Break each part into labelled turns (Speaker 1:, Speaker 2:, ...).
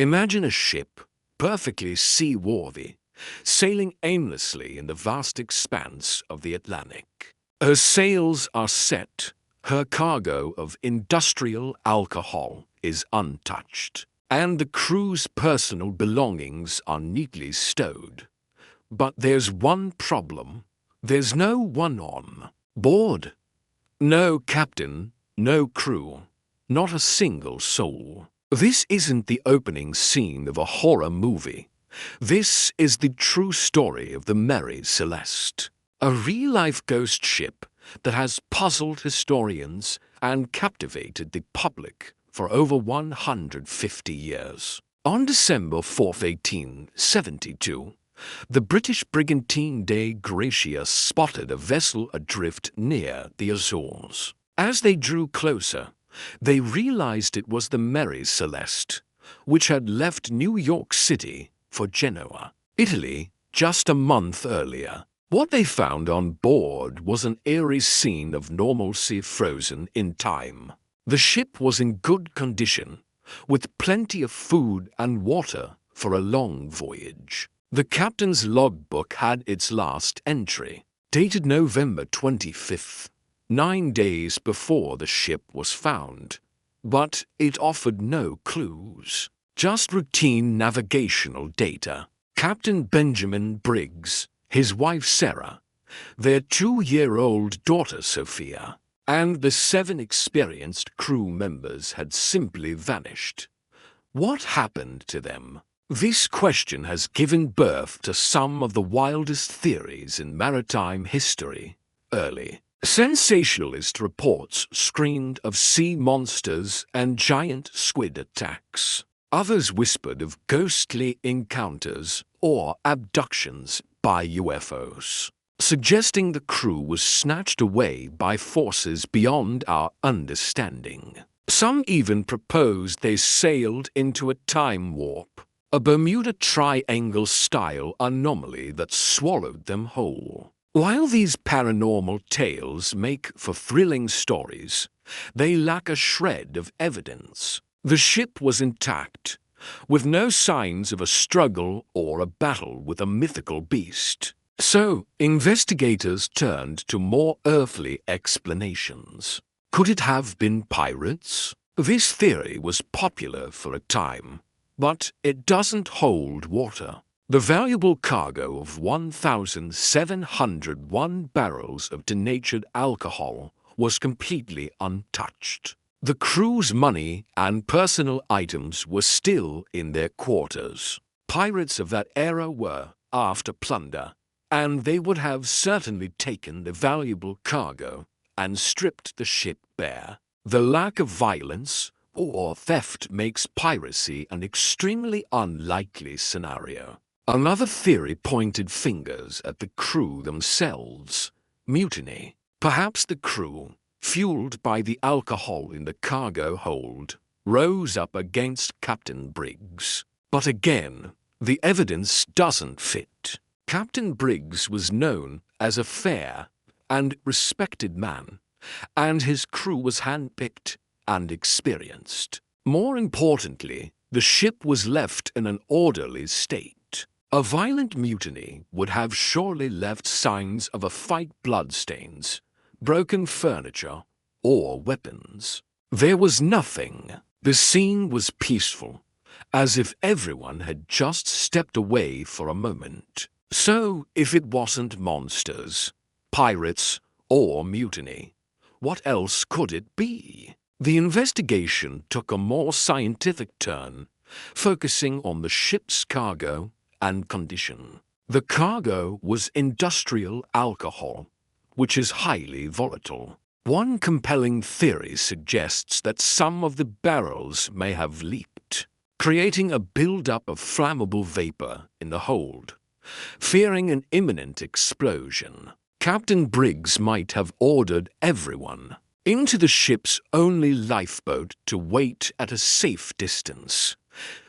Speaker 1: Imagine a ship, perfectly seaworthy, sailing aimlessly in the vast expanse of the Atlantic. Her sails are set, her cargo of industrial alcohol is untouched, and the crew's personal belongings are neatly stowed. But there's one problem. There's no one on board. No captain, no crew, not a single soul. This isn't the opening scene of a horror movie. This is the true story of the Mary Celeste, a real-life ghost ship that has puzzled historians and captivated the public for over 150 years. On December 4, 1872, the British brigantine de Gracia spotted a vessel adrift near the Azores. As they drew closer, they realized it was the Mary Celeste, which had left New York City for Genoa, Italy, just a month earlier. What they found on board was an eerie scene of normalcy frozen in time. The ship was in good condition, with plenty of food and water for a long voyage. The captain's logbook had its last entry, dated November 25th, 9 days before the ship was found, but it offered no clues, just routine navigational data. Captain Benjamin Briggs, his wife Sarah, their 2-year-old daughter Sophia, and the 7 experienced crew members had simply vanished. What happened to them? This question has given birth to some of the wildest theories in maritime history. Early sensationalist reports screamed of sea monsters and giant squid attacks. Others whispered of ghostly encounters or abductions by UFOs, suggesting the crew was snatched away by forces beyond our understanding. Some even proposed they sailed into a time warp, a Bermuda Triangle-style anomaly that swallowed them whole. While these paranormal tales make for thrilling stories, they lack a shred of evidence. The ship was intact, with no signs of a struggle or a battle with a mythical beast. So, investigators turned to more earthly explanations. Could it have been pirates? This theory was popular for a time, but it doesn't hold water. The valuable cargo of 1,701 barrels of denatured alcohol was completely untouched. The crew's money and personal items were still in their quarters. Pirates of that era were after plunder, and they would have certainly taken the valuable cargo and stripped the ship bare. The lack of violence or theft makes piracy an extremely unlikely scenario. Another theory pointed fingers at the crew themselves. Mutiny. Perhaps the crew, fueled by the alcohol in the cargo hold, rose up against Captain Briggs. But again, the evidence doesn't fit. Captain Briggs was known as a fair and respected man, and his crew was handpicked and experienced. More importantly, the ship was left in an orderly state. A violent mutiny would have surely left signs of a fight, bloodstains, broken furniture, or weapons. There was nothing. The scene was peaceful, as if everyone had just stepped away for a moment. So, if it wasn't monsters, pirates, or mutiny, what else could it be? The investigation took a more scientific turn, focusing on the ship's cargo and condition. The cargo was industrial alcohol, which is highly volatile. One compelling theory suggests that some of the barrels may have leaked, creating a buildup of flammable vapor in the hold. Fearing an imminent explosion, Captain Briggs might have ordered everyone into the ship's only lifeboat to wait at a safe distance.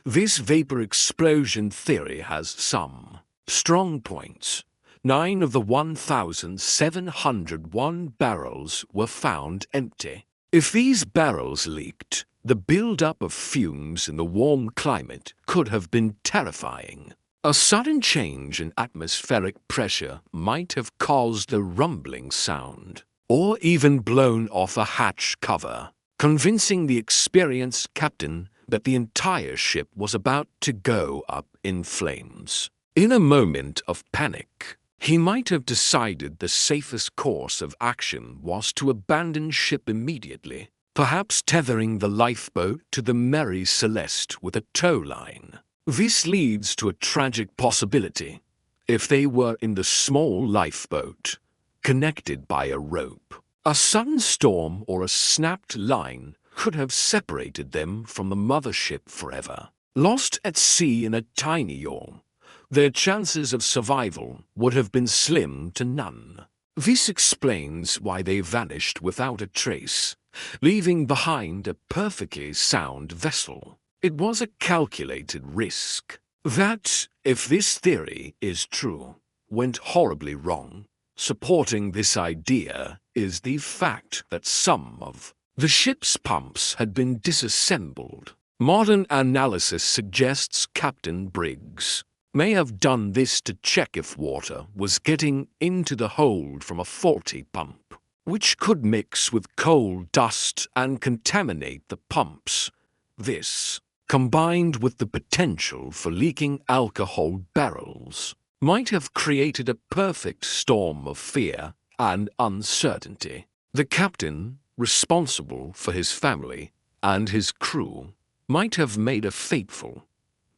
Speaker 1: This vapor explosion theory has some strong points. 9 of the 1,701 barrels were found empty. If these barrels leaked, the buildup of fumes in the warm climate could have been terrifying. A sudden change in atmospheric pressure might have caused a rumbling sound, or even blown off a hatch cover, convincing the experienced captain that the entire ship was about to go up in flames. In a moment of panic, he might have decided the safest course of action was to abandon ship immediately, perhaps tethering the lifeboat to the Mary Celeste with a tow line. This leads to a tragic possibility. If they were in the small lifeboat, connected by a rope, a sudden storm or a snapped line could have separated them from the mothership forever. Lost at sea in a tiny yawl, their chances of survival would have been slim to none. This explains why they vanished without a trace, leaving behind a perfectly sound vessel. It was a calculated risk that, if this theory is true, went horribly wrong. Supporting this idea is the fact that some of the ship's pumps had been disassembled. Modern analysis suggests Captain Briggs may have done this to check if water was getting into the hold from a faulty pump, which could mix with coal dust and contaminate the pumps. This, combined with the potential for leaking alcohol barrels, might have created a perfect storm of fear and uncertainty. The captain, responsible for his family and his crew, might have made a fateful,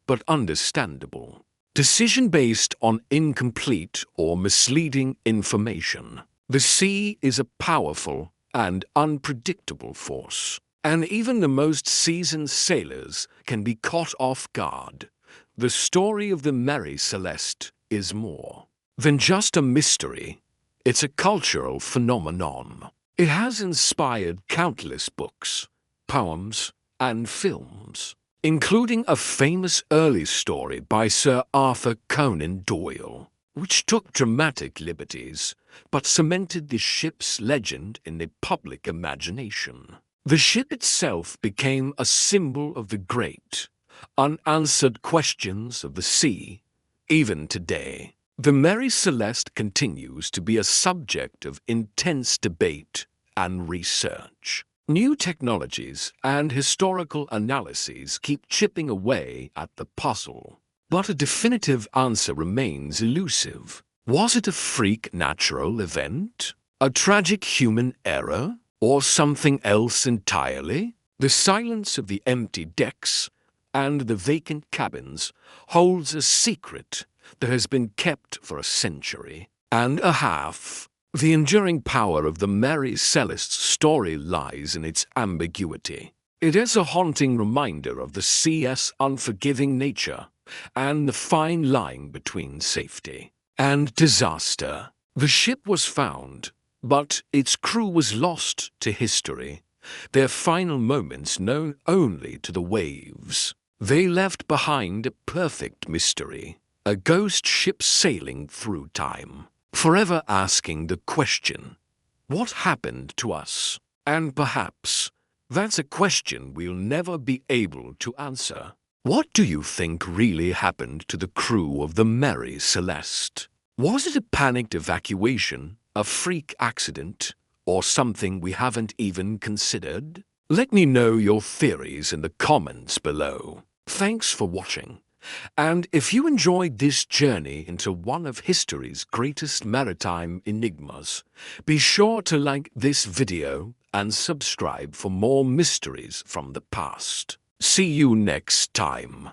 Speaker 1: but understandable, decision based on incomplete or misleading information. The sea is a powerful and unpredictable force, and even the most seasoned sailors can be caught off guard. The story of the Mary Celeste is more than just a mystery. It's a cultural phenomenon. It has inspired countless books, poems, and films, including a famous early story by Sir Arthur Conan Doyle, which took dramatic liberties but cemented the ship's legend in the public imagination. The ship itself became a symbol of the great, unanswered questions of the sea. Even today, the Mary Celeste continues to be a subject of intense debate and research. New technologies and historical analyses keep chipping away at the puzzle, but a definitive answer remains elusive. Was it a freak natural event? A tragic human error? Or something else entirely? The silence of the empty decks and the vacant cabins holds a secret that has been kept for a century and a half. The enduring power of the Mary Celeste's story lies in its ambiguity. It is a haunting reminder of the sea's unforgiving nature and the fine line between safety and disaster. The ship was found, but its crew was lost to history, their final moments known only to the waves. They left behind a perfect mystery, a ghost ship sailing through time, forever asking the question, what happened to us? And perhaps that's a question we'll never be able to answer. What do you think really happened to the crew of the Mary Celeste? Was it a panicked evacuation, a freak accident, or something we haven't even considered? Let me know your theories in the comments below. Thanks for watching. And if you enjoyed this journey into one of history's greatest maritime enigmas, be sure to like this video and subscribe for more mysteries from the past. See you next time.